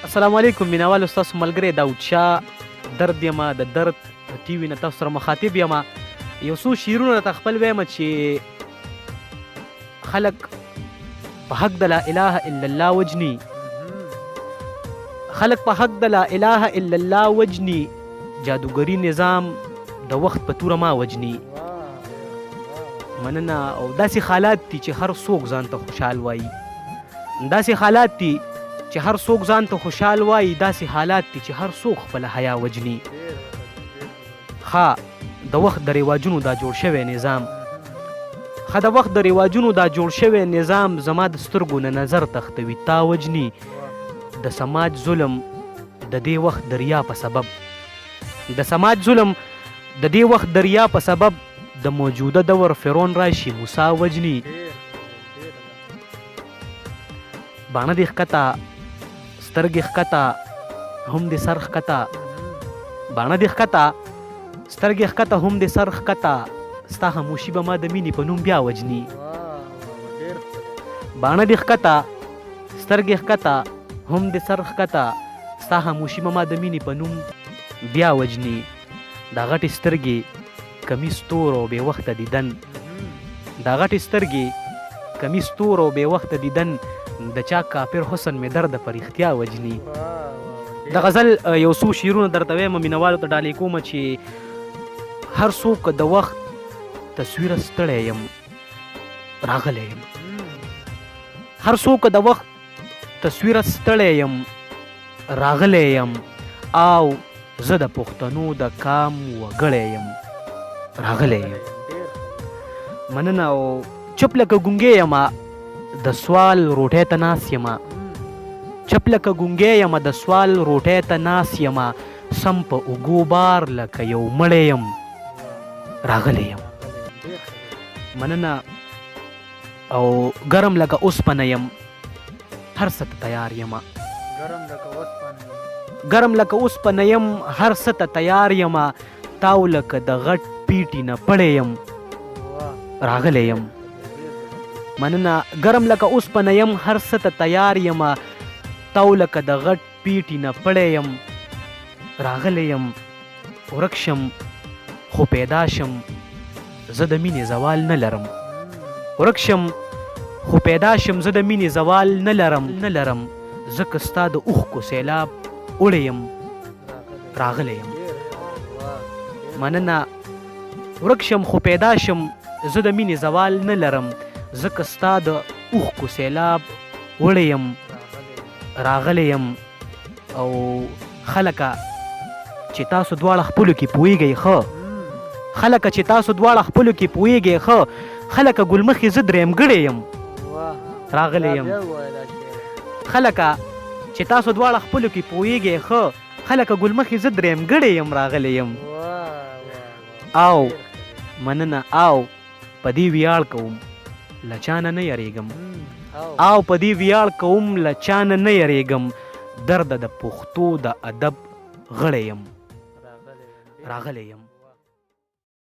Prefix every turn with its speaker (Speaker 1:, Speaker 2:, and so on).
Speaker 1: السلام علیکم مینوالو، ستاسو ملګری داود شاه درد یمه د درد ټي وي نه تاسو سره مخاطب یمه. یو څو شعرونه راته خپل ویمه چې خلک په حق د لا اله الا الله وجني، خلک په حق د لا اله الا الله وجني، جادوګري نظام د وخت په توره ما وجني. مننه. او داسې حالات دي چې هر څوک ځان ته خوشحال وایي، داسې حالات دي چې هر څوک ځان ته خوشحال وایي، داسې حالات دي چې هر څوک خپله حیا وجني. ښه د وخت د رواجونو دا جوړ شوی نظام، ښه د وخت د رواجونو دا جوړ شوی نظام زما د سترګو نه نظر تختوي، تا وجني. د سماج ظلم د دې وخت د ریا په سبب، د سماج ظلم د دې وخت د ریا په سبب د موجوده دور فرعون راشي موسی وجني. باڼه دې ښکته سترګې ښکته هم دې سر ښکته، باڼه دې ښکته سترګې ښکته هم دې سر ښکته، ستا خاموشي به ما د مینې په نوم بیا وجني. باڼه دې ښکته سترګې ښکته هم دې سر ښکته، ستا خاموشي به ما د مینې په نوم بیا وجني. دا غټې سترګې کمیس تور او بې وخته دیدن، دا غټې سترګې کمیس تور او بې وخته دیدن، د چا کافر حسن مې درد په رښتیا وجني. د غزل یو څو شعرونه درته وایم مینوالو ته ډالۍ کومه چې هر څوک د وخت تصویره ستړی یم راغلی یم، هر څوک د وخت تصویره ستړی یم راغلی یم، او زه د پښتنو د کام وګړی یم راغلی یم. مننه. او چپ لکه ګونګی یمه د سوال روټۍ ته ناست یمه، چپ لکه ګونګی یمه د سوال روټۍ ته ناست یمه، سم په اوږو بار لکه یو مړی یم راغلی یم. مننه. او ګرم لکه اوسپنه یم هر څه ته تیار یمه، ګرم لکه اوسپنه یم هر څه ته تیار یمه، تاو لکه د غټ پیټي نه پړی یم راغلی یم. مننه. ګرم لکه اوسپنه یم هر څه ته تیار یمه، تاو لکه د غټ پیټي نه پړی یم راغلی یم. ورک شم خو پیدا شم زه د مینې زوال نه لرم، ورک شم خو پیدا شم زه د مینې زوال نه لرم، ځکه ستا د اوښکو سیلاب وړی یم راغلی یم. مننه. ورک شم خو پیدا شم زه د مینې زوال نه لرم، ځکه ستا د اوښکو سیلاب وړی یم راغلی یم. او خلکه چې تاسو دواړه خپلو کې پوهیږئ ښه، خلکه چې تاسو دواړه خپلو کې پوهیږئ ښه، خلکه ګلمخې زه درېمګړی یم راغلی یم. خلکه چې تاسو دواړه خپلو کې پوهیږئ ښه، خلکه ګلمخې زه درېمګړی یم راغلی یم. او مننه. او په دې ویاړ کوم له چا نه یریږم، او په دې ویاړ کوم له چا نه یریږم، درد د پښتو د ادب غړی یم راغلی یم.